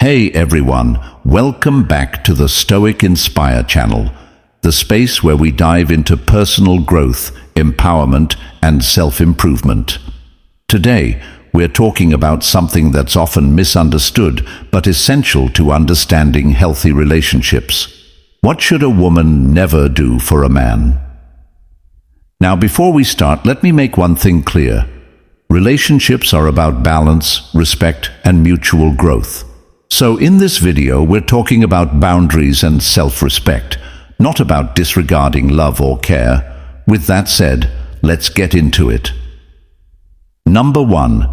Hey everyone, welcome back to the Stoic Inspire channel, the space where we dive into personal growth, empowerment, and self-improvement. Today, we're talking about something that's often misunderstood but essential to understanding healthy relationships. What should a woman never do for a man? Now, before we start, let me make one thing clear. Relationships are about balance, respect, and mutual growth. So in this video, we're talking about boundaries and self-respect, not about disregarding love or care. With that said, let's get into it. Number 1,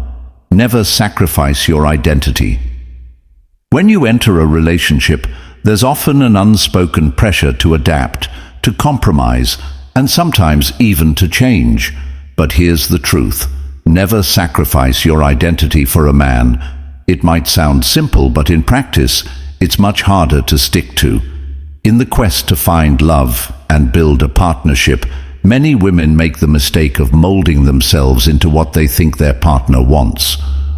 never sacrifice your identity. When you enter a relationship, there's often an unspoken pressure to adapt, to compromise, and sometimes even to change. But here's the truth. Never sacrifice your identity for a man. It might sound simple, but in practice, it's much harder to stick to. In the quest to find love and build a partnership, many women make the mistake of molding themselves into what they think their partner wants.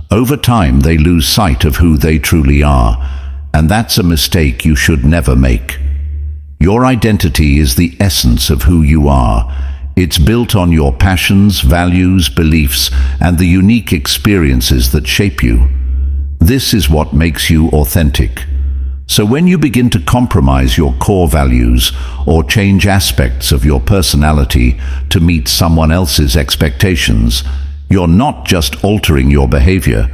Over time, they lose sight of who they truly are, and that's a mistake you should never make. Your identity is the essence of who you are. It's built on your passions, values, beliefs, and the unique experiences that shape you. This is what makes you authentic. So when you begin to compromise your core values or change aspects of your personality to meet someone else's expectations, you're not just altering your behavior,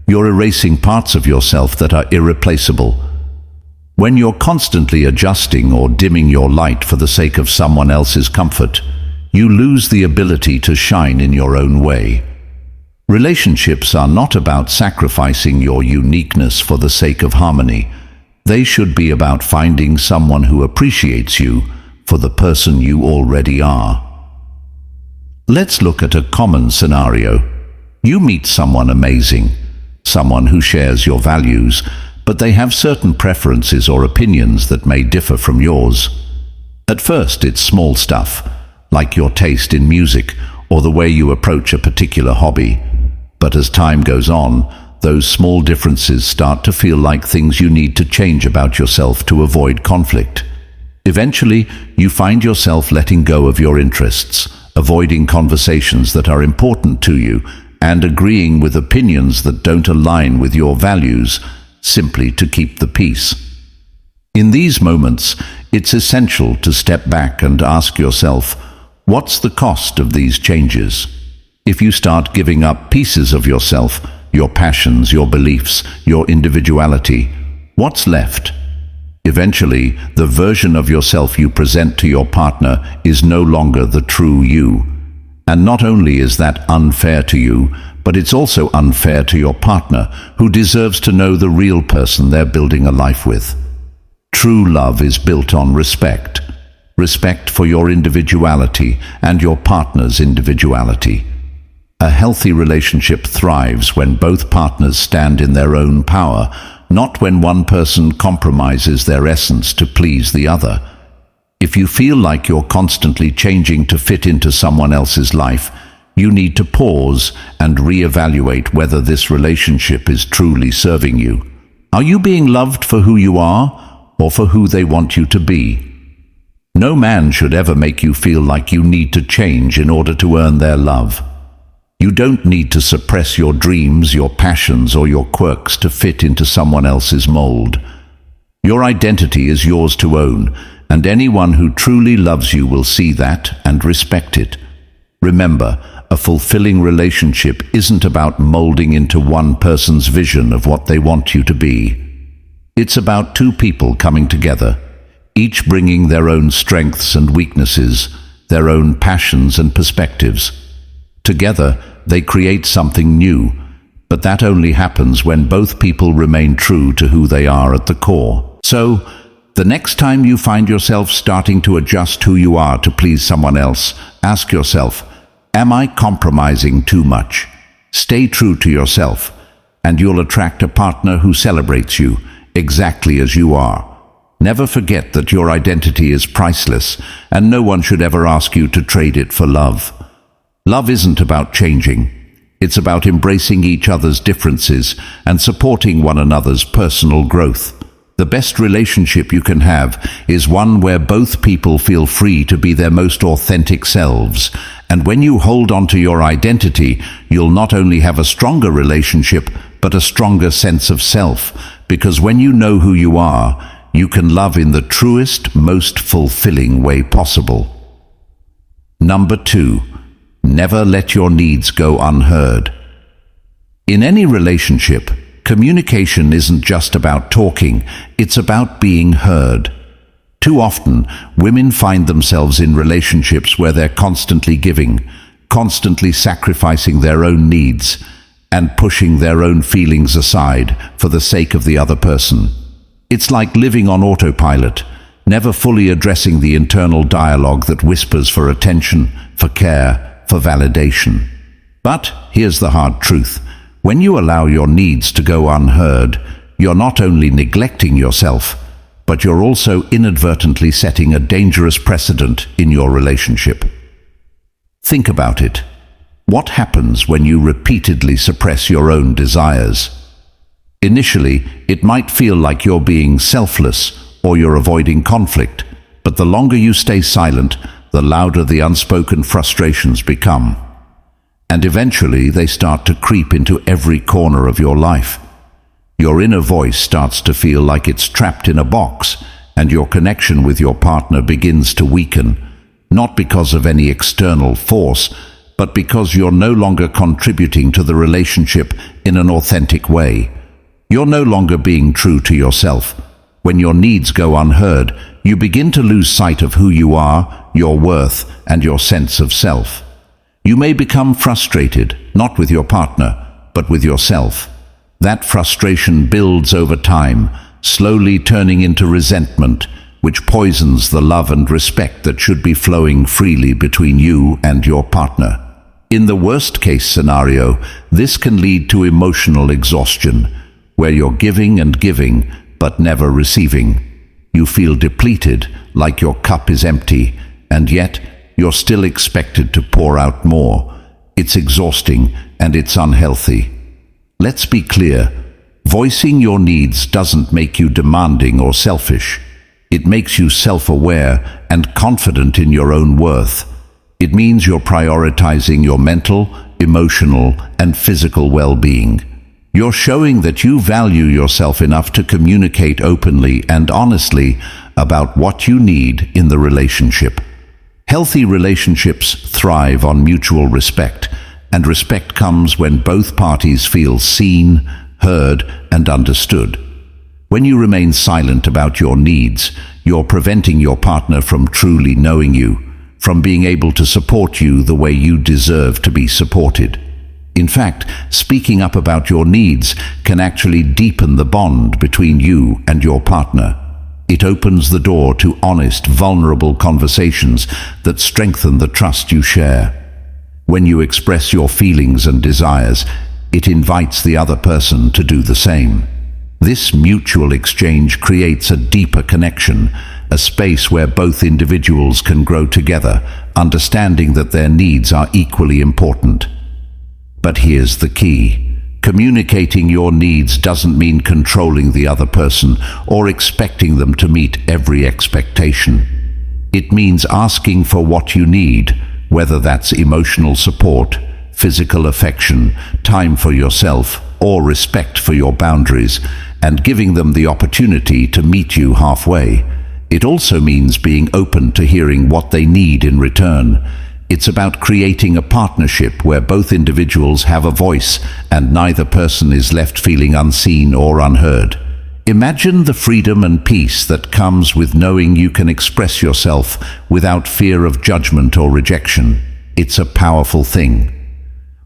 you're erasing parts of yourself that are irreplaceable. When you're constantly adjusting or dimming your light for the sake of someone else's comfort, you lose the ability to shine in your own way. Relationships are not about sacrificing your uniqueness for the sake of harmony. They should be about finding someone who appreciates you for the person you already are. Let's look at a common scenario. You meet someone amazing, someone who shares your values, but they have certain preferences or opinions that may differ from yours. At first, it's small stuff, like your taste in music or the way you approach a particular hobby. But as time goes on, those small differences start to feel like things you need to change about yourself to avoid conflict. Eventually, you find yourself letting go of your interests, avoiding conversations that are important to you, and agreeing with opinions that don't align with your values, simply to keep the peace. In these moments, it's essential to step back and ask yourself, what's the cost of these changes? If you start giving up pieces of yourself, your passions, your beliefs, your individuality, what's left? Eventually, the version of yourself you present to your partner is no longer the true you. And not only is that unfair to you, but it's also unfair to your partner, who deserves to know the real person they're building a life with. True love is built on respect. Respect for your individuality and your partner's individuality. A healthy relationship thrives when both partners stand in their own power, not when one person compromises their essence to please the other. If you feel like you're constantly changing to fit into someone else's life, you need to pause and reevaluate whether this relationship is truly serving you. Are you being loved for who you are or for who they want you to be? No man should ever make you feel like you need to change in order to earn their love. You don't need to suppress your dreams, your passions, or your quirks to fit into someone else's mold. Your identity is yours to own, and anyone who truly loves you will see that and respect it. Remember, a fulfilling relationship isn't about molding into one person's vision of what they want you to be. It's about two people coming together, each bringing their own strengths and weaknesses, their own passions and perspectives. Together, they create something new, but that only happens when both people remain true to who they are at the core. So, the next time you find yourself starting to adjust who you are to please someone else, ask yourself, am I compromising too much? Stay true to yourself, and you'll attract a partner who celebrates you exactly as you are. Never forget that your identity is priceless, and no one should ever ask you to trade it for love. Love isn't about changing. It's about embracing each other's differences and supporting one another's personal growth. The best relationship you can have is one where both people feel free to be their most authentic selves. And when you hold on to your identity, you'll not only have a stronger relationship, but a stronger sense of self. Because when you know who you are, you can love in the truest, most fulfilling way possible. Number 2, never let your needs go unheard. In any relationship, communication isn't just about talking, it's about being heard. Too often, women find themselves in relationships where they're constantly giving, constantly sacrificing their own needs, and pushing their own feelings aside for the sake of the other person. It's like living on autopilot, never fully addressing the internal dialogue that whispers for attention, for care, for validation. But here's the hard truth. When you allow your needs to go unheard, you're not only neglecting yourself, but you're also inadvertently setting a dangerous precedent in your relationship. Think about it. What happens when you repeatedly suppress your own desires? Initially, it might feel like you're being selfless or you're avoiding conflict, but the longer you stay silent, the louder the unspoken frustrations become. And eventually they start to creep into every corner of your life. Your inner voice starts to feel like it's trapped in a box, and your connection with your partner begins to weaken, not because of any external force, but because you're no longer contributing to the relationship in an authentic way. You're no longer being true to yourself. When your needs go unheard, you begin to lose sight of who you are, your worth, and your sense of self. You may become frustrated, not with your partner, but with yourself. That frustration builds over time, slowly turning into resentment, which poisons the love and respect that should be flowing freely between you and your partner. In the worst-case scenario, this can lead to emotional exhaustion, where you're giving and giving, but never receiving. You feel depleted, like your cup is empty, and yet you're still expected to pour out more. It's exhausting and it's unhealthy. Let's be clear. Voicing your needs doesn't make you demanding or selfish. It makes you self-aware and confident in your own worth. It means you're prioritizing your mental, emotional, and physical well-being. You're showing that you value yourself enough to communicate openly and honestly about what you need in the relationship. Healthy relationships thrive on mutual respect, and respect comes when both parties feel seen, heard, and understood. When you remain silent about your needs, you're preventing your partner from truly knowing you, from being able to support you the way you deserve to be supported. In fact, speaking up about your needs can actually deepen the bond between you and your partner. It opens the door to honest, vulnerable conversations that strengthen the trust you share. When you express your feelings and desires, it invites the other person to do the same. This mutual exchange creates a deeper connection, a space where both individuals can grow together, understanding that their needs are equally important. But here's the key. Communicating your needs doesn't mean controlling the other person or expecting them to meet every expectation. It means asking for what you need, whether that's emotional support, physical affection, time for yourself, or respect for your boundaries, and giving them the opportunity to meet you halfway. It also means being open to hearing what they need in return. It's about creating a partnership where both individuals have a voice and neither person is left feeling unseen or unheard. Imagine the freedom and peace that comes with knowing you can express yourself without fear of judgment or rejection. It's a powerful thing.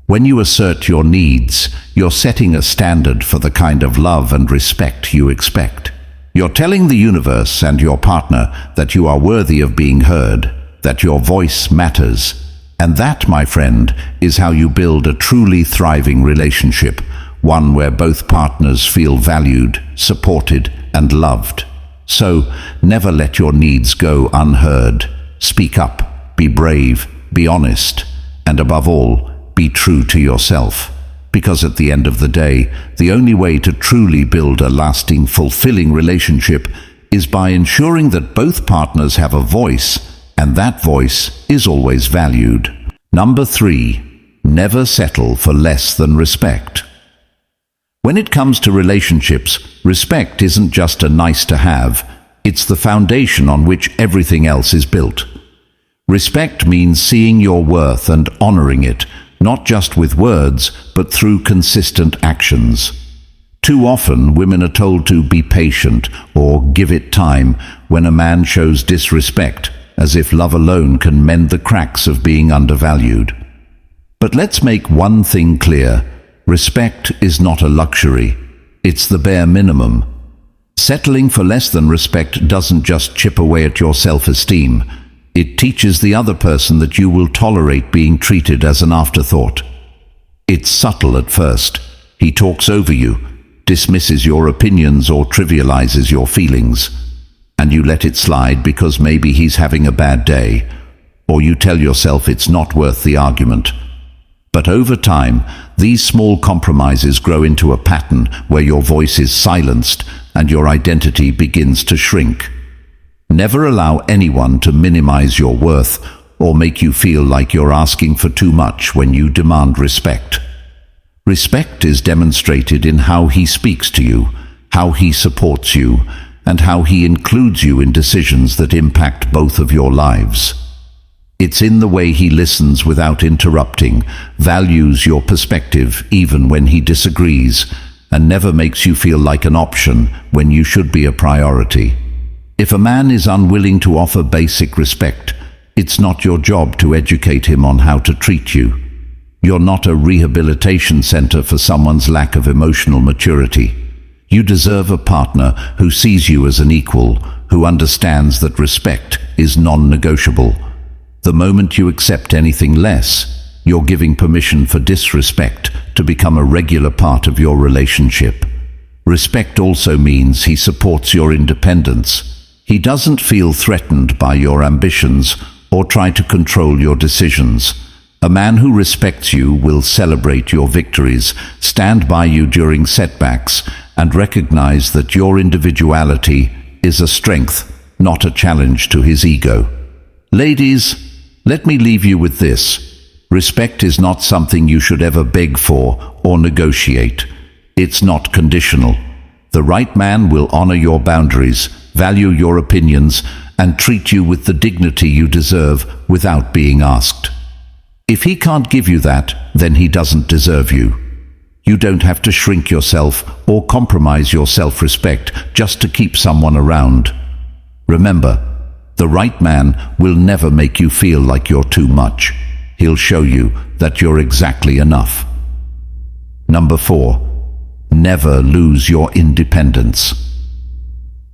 When you assert your needs, you're setting a standard for the kind of love and respect you expect. You're telling the universe and your partner that you are worthy of being heard, that your voice matters. And that, my friend, is how you build a truly thriving relationship, one where both partners feel valued, supported, and loved. So, never let your needs go unheard. Speak up, be brave, be honest, and above all, be true to yourself. Because at the end of the day, the only way to truly build a lasting, fulfilling relationship is by ensuring that both partners have a voice, and that voice is always valued. Number 3, never settle for less than respect. When it comes to relationships, respect isn't just a nice to have, it's the foundation on which everything else is built. Respect means seeing your worth and honoring it, not just with words, but through consistent actions. Too often, women are told to be patient or give it time when a man shows disrespect, as if love alone can mend the cracks of being undervalued. But let's make one thing clear. Respect is not a luxury. It's the bare minimum. Settling for less than respect doesn't just chip away at your self-esteem. It teaches the other person that you will tolerate being treated as an afterthought. It's subtle at first. He talks over you, dismisses your opinions or trivializes your feelings, and you let it slide because maybe he's having a bad day, or you tell yourself it's not worth the argument. But over time, these small compromises grow into a pattern where your voice is silenced and your identity begins to shrink. Never allow anyone to minimize your worth or make you feel like you're asking for too much when you demand respect. Respect is demonstrated in how he speaks to you, how he supports you, and how he includes you in decisions that impact both of your lives. It's in the way he listens without interrupting, values your perspective even when he disagrees, and never makes you feel like an option when you should be a priority. If a man is unwilling to offer basic respect, it's not your job to educate him on how to treat you. You're not a rehabilitation center for someone's lack of emotional maturity. You deserve a partner who sees you as an equal, who understands that respect is non-negotiable. The moment you accept anything less, you're giving permission for disrespect to become a regular part of your relationship. Respect also means he supports your independence. He doesn't feel threatened by your ambitions or try to control your decisions. A man who respects you will celebrate your victories, stand by you during setbacks, and recognize that your individuality is a strength, not a challenge to his ego. Ladies, let me leave you with this. Respect is not something you should ever beg for or negotiate. It's not conditional. The right man will honor your boundaries, value your opinions, and treat you with the dignity you deserve without being asked. If he can't give you that, then he doesn't deserve you. You don't have to shrink yourself or compromise your self-respect just to keep someone around. Remember, the right man will never make you feel like you're too much. He'll show you that you're exactly enough. Number 4, never lose your independence.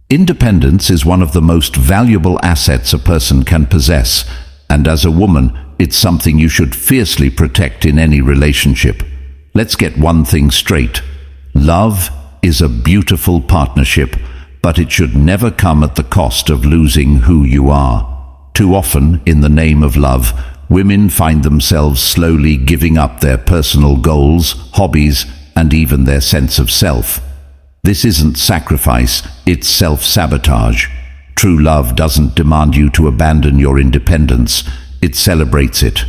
Independence is one of the most valuable assets a person can possess, and as a woman, it's something you should fiercely protect in any relationship. Let's get one thing straight. Love is a beautiful partnership, but it should never come at the cost of losing who you are. Too often, in the name of love, women find themselves slowly giving up their personal goals, hobbies, and even their sense of self. This isn't sacrifice, it's self-sabotage. True love doesn't demand you to abandon your independence, it celebrates it.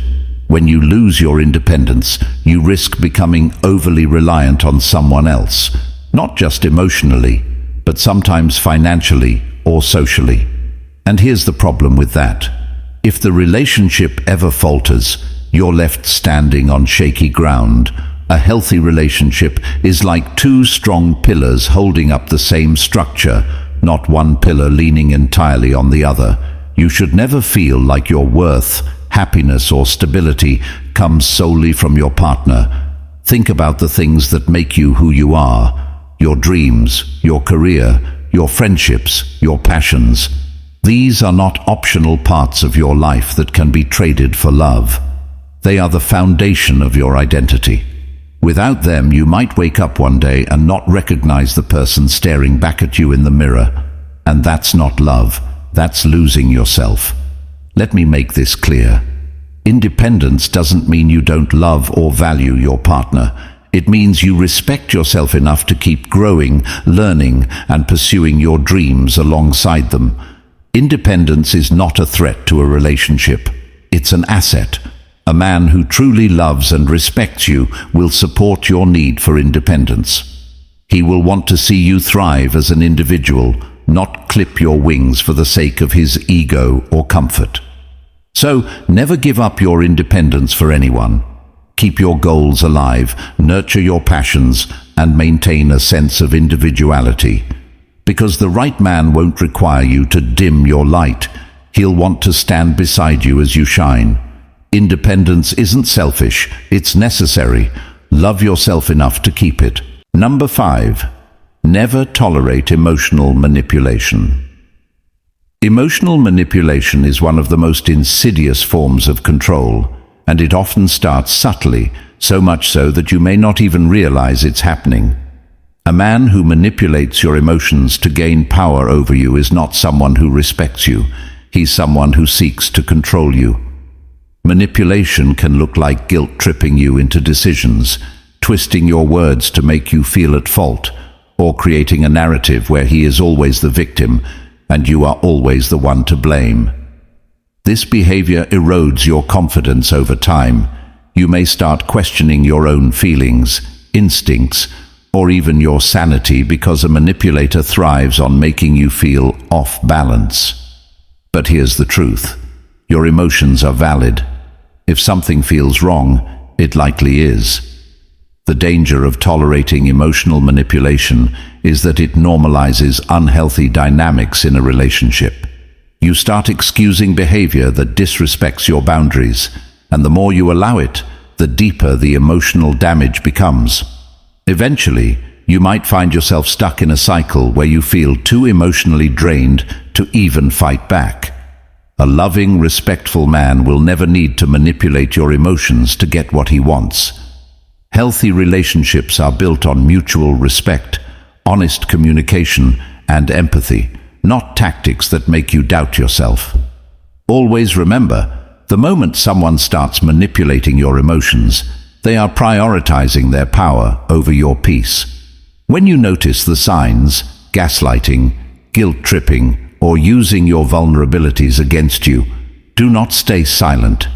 When you lose your independence, you risk becoming overly reliant on someone else, not just emotionally, but sometimes financially or socially. And here's the problem with that. If the relationship ever falters, you're left standing on shaky ground. A healthy relationship is like two strong pillars holding up the same structure, not one pillar leaning entirely on the other. You should never feel like your worth, happiness, or stability comes solely from your partner. Think about the things that make you who you are. Your dreams, your career, your friendships, your passions. These are not optional parts of your life that can be traded for love. They are the foundation of your identity. Without them, you might wake up one day and not recognize the person staring back at you in the mirror. And that's not love. That's losing yourself. Let me make this clear. Independence doesn't mean you don't love or value your partner. It means you respect yourself enough to keep growing, learning, and pursuing your dreams alongside them. Independence is not a threat to a relationship. It's an asset. A man who truly loves and respects you will support your need for independence. He will want to see you thrive as an individual, not clip your wings for the sake of his ego or comfort. So, never give up your independence for anyone. Keep your goals alive, nurture your passions, and maintain a sense of individuality. Because the right man won't require you to dim your light. He'll want to stand beside you as you shine. Independence isn't selfish, it's necessary. Love yourself enough to keep it. Number 5. Never tolerate emotional manipulation. Emotional manipulation is one of the most insidious forms of control, and it often starts subtly, so much so that you may not even realize it's happening. A man who manipulates your emotions to gain power over you is not someone who respects you. He's someone who seeks to control you. Manipulation can look like guilt-tripping you into decisions, twisting your words to make you feel at fault, or creating a narrative where he is always the victim and you are always the one to blame. This behavior erodes your confidence over time. You may start questioning your own feelings, instincts, or even your sanity because a manipulator thrives on making you feel off balance. But here's the truth. Your emotions are valid. If something feels wrong, it likely is. The danger of tolerating emotional manipulation is that it normalizes unhealthy dynamics in a relationship. You start excusing behavior that disrespects your boundaries, and the more you allow it, the deeper the emotional damage becomes. Eventually, you might find yourself stuck in a cycle where you feel too emotionally drained to even fight back. A loving, respectful man will never need to manipulate your emotions to get what he wants. Healthy relationships are built on mutual respect, honest communication, and empathy, not tactics that make you doubt yourself. Always remember, the moment someone starts manipulating your emotions, they are prioritizing their power over your peace. When you notice the signs, gaslighting, guilt-tripping, or using your vulnerabilities against you, do not stay silent.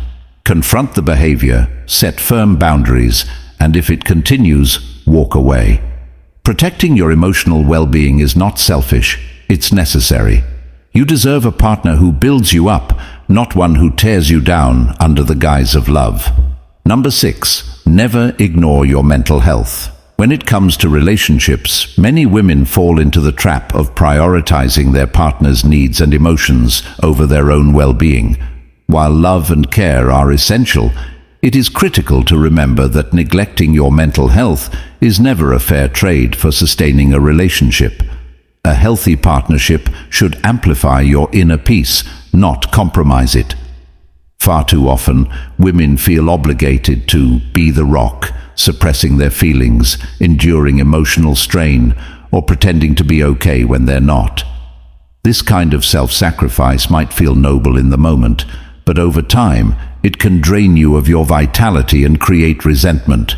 Confront the behavior, set firm boundaries, and if it continues, walk away. Protecting your emotional well-being is not selfish, it's necessary. You deserve a partner who builds you up, not one who tears you down under the guise of love. Number 6. Never ignore your mental health. When it comes to relationships, many women fall into the trap of prioritizing their partner's needs and emotions over their own well-being. While love and care are essential, it is critical to remember that neglecting your mental health is never a fair trade for sustaining a relationship. A healthy partnership should amplify your inner peace, not compromise it. Far too often, women feel obligated to be the rock, suppressing their feelings, enduring emotional strain, or pretending to be okay when they're not. This kind of self-sacrifice might feel noble in the moment, but over time, it can drain you of your vitality and create resentment.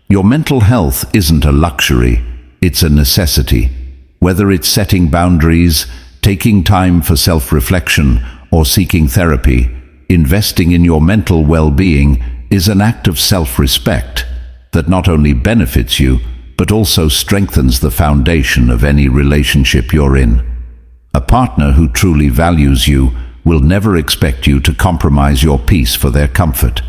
Your mental health isn't a luxury, it's a necessity. Whether it's setting boundaries, taking time for self-reflection, or seeking therapy, investing in your mental well-being is an act of self-respect that not only benefits you, but also strengthens the foundation of any relationship you're in. A partner who truly values you will never expect you to compromise your peace for their comfort.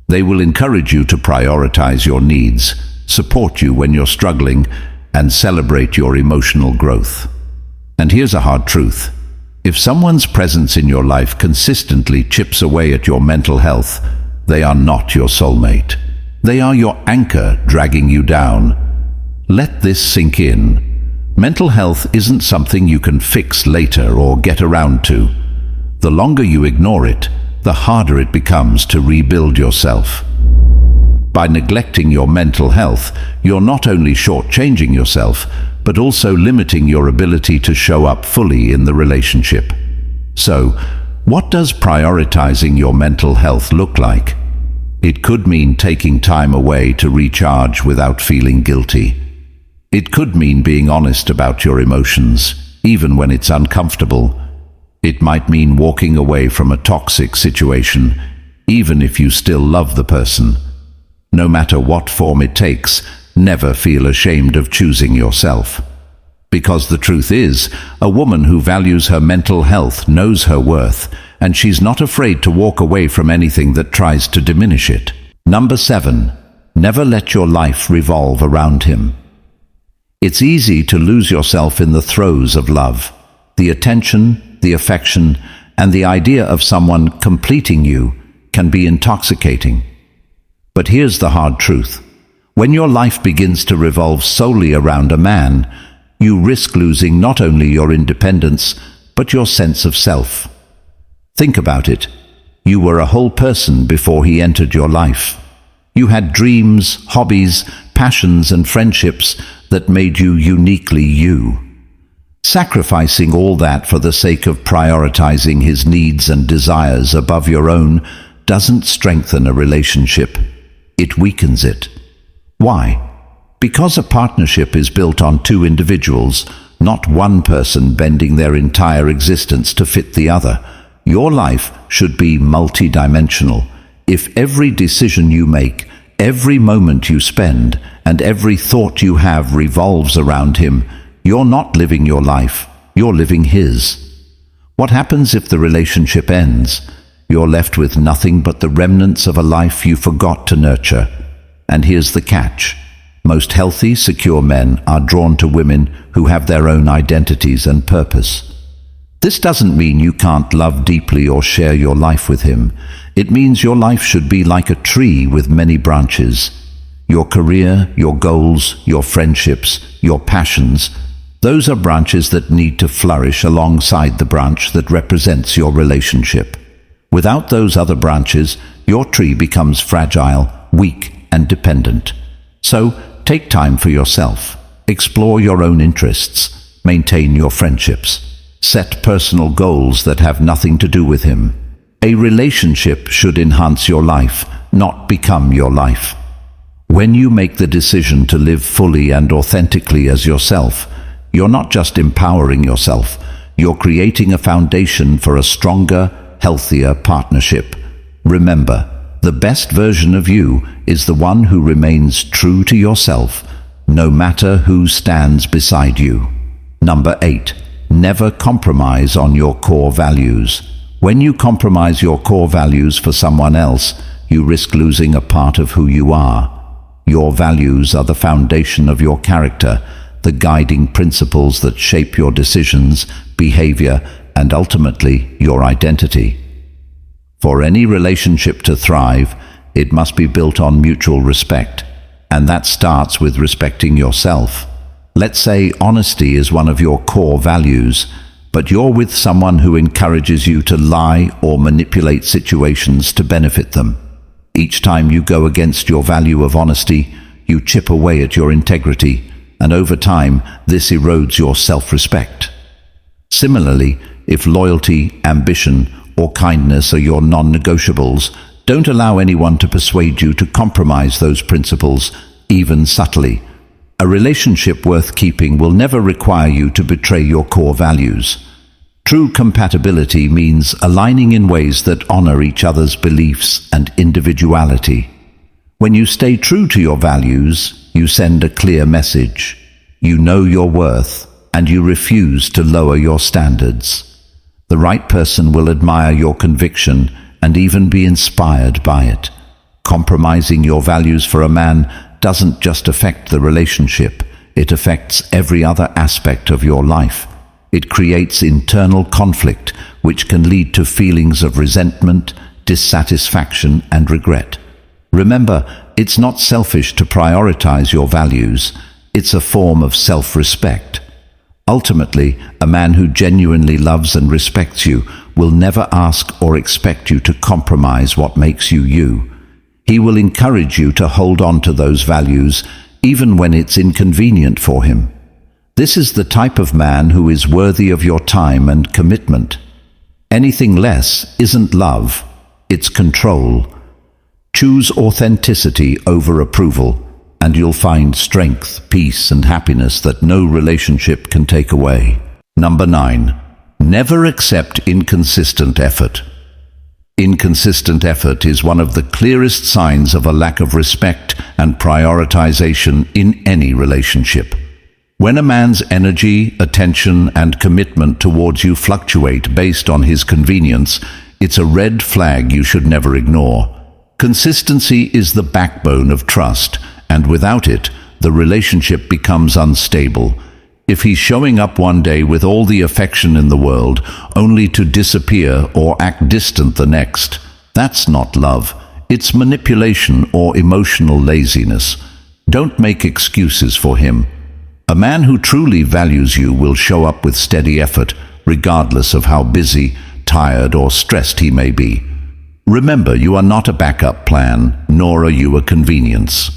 They will encourage you to prioritize your needs, support you when you're struggling, and celebrate your emotional growth. And here's a hard truth. If someone's presence in your life consistently chips away at your mental health, they are not your soulmate. They are your anchor dragging you down. Let this sink in. Mental health isn't something you can fix later or get around to. The longer you ignore it, the harder it becomes to rebuild yourself. By neglecting your mental health, you're not only shortchanging yourself, but also limiting your ability to show up fully in the relationship. So, What does prioritizing your mental health look like? It could mean taking time away to recharge without feeling guilty. It could mean being honest about your emotions, even when it's uncomfortable. It might mean walking away from a toxic situation, even if you still love the person. No matter what form it takes, never feel ashamed of choosing yourself. Because the truth is, a woman who values her mental health knows her worth, and she's not afraid to walk away from anything that tries to diminish it. Number 7. Never let your life revolve around him. It's easy to lose yourself in the throes of love. The attention, the affection, and the idea of someone completing you can be intoxicating. But here's the hard truth. When your life begins to revolve solely around a man, you risk losing not only your independence, but your sense of self. Think about it. You were a whole person before he entered your life. You had dreams, hobbies, passions, and friendships that made you uniquely you. Sacrificing all that for the sake of prioritizing his needs and desires above your own doesn't strengthen a relationship. It weakens it. Why? Because a partnership is built on two individuals, not one person bending their entire existence to fit the other. Your life should be multidimensional. If every decision you make, every moment you spend, and every thought you have revolves around him, you're not living your life, you're living his. What happens if the relationship ends? You're left with nothing but the remnants of a life you forgot to nurture. And here's the catch. Most healthy, secure men are drawn to women who have their own identities and purpose. This doesn't mean you can't love deeply or share your life with him. It means your life should be like a tree with many branches. Your career, your goals, your friendships, your passions, those are branches that need to flourish alongside the branch that represents your relationship. Without those other branches, your tree becomes fragile, weak, and dependent. So, take time for yourself. Explore your own interests. Maintain your friendships. Set personal goals that have nothing to do with him. A relationship should enhance your life, not become your life. When you make the decision to live fully and authentically as yourself, you're not just empowering yourself, you're creating a foundation for a stronger, healthier partnership. Remember, the best version of you is the one who remains true to yourself, no matter who stands beside you. Number 8. Never compromise on your core values. When you compromise your core values for someone else, you risk losing a part of who you are. Your values are the foundation of your character, the guiding principles that shape your decisions, behavior, and ultimately your identity. For any relationship to thrive, it must be built on mutual respect, and that starts with respecting yourself. Let's say honesty is one of your core values, but you're with someone who encourages you to lie or manipulate situations to benefit them. Each time you go against your value of honesty, you chip away at your integrity, and over time, this erodes your self-respect. Similarly, if loyalty, ambition, or kindness are your non-negotiables, don't allow anyone to persuade you to compromise those principles, even subtly. A relationship worth keeping will never require you to betray your core values. True compatibility means aligning in ways that honor each other's beliefs and individuality. When you stay true to your values, you send a clear message. You know your worth, and you refuse to lower your standards. The right person will admire your conviction and even be inspired by it. Compromising your values for a man doesn't just affect the relationship, it affects every other aspect of your life. It creates internal conflict, which can lead to feelings of resentment, dissatisfaction, and regret. Remember, it's not selfish to prioritize your values. It's a form of self-respect. Ultimately, a man who genuinely loves and respects you will never ask or expect you to compromise what makes you you. He will encourage you to hold on to those values even when it's inconvenient for him. This is the type of man who is worthy of your time and commitment. Anything less isn't love, it's control. Choose authenticity over approval, and you'll find strength, peace, and happiness that no relationship can take away. Number 9. Never accept inconsistent effort. Inconsistent effort is one of the clearest signs of a lack of respect and prioritization in any relationship. When a man's energy, attention, and commitment towards you fluctuate based on his convenience, it's a red flag you should never ignore. Consistency is the backbone of trust, and without it, the relationship becomes unstable. If he's showing up one day with all the affection in the world, only to disappear or act distant the next, that's not love. It's manipulation or emotional laziness. Don't make excuses for him. A man who truly values you will show up with steady effort, regardless of how busy, tired, or stressed he may be. Remember, you are not a backup plan, nor are you a convenience.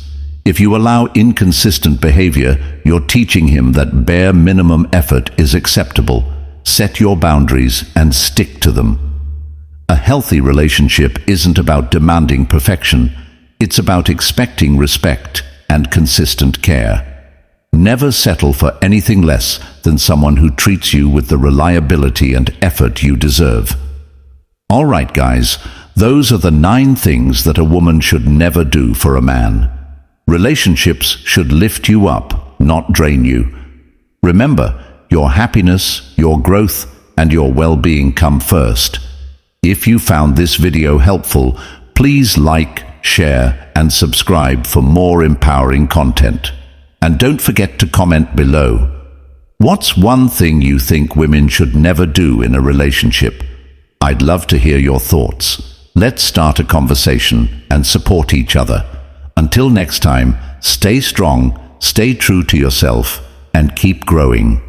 If you allow inconsistent behavior, you're teaching him that bare minimum effort is acceptable. Set your boundaries and stick to them. A healthy relationship isn't about demanding perfection. It's about expecting respect and consistent care. Never settle for anything less than someone who treats you with the reliability and effort you deserve. All right, guys, those are the 9 things that a woman should never do for a man. Relationships should lift you up, not drain you. Remember, your happiness, your growth, and your well-being come first. If you found this video helpful, please like, share, and subscribe for more empowering content. And don't forget to comment below. What's one thing you think women should never do in a relationship? I'd love to hear your thoughts. Let's start a conversation and support each other. Until next time, stay strong, stay true to yourself, and keep growing.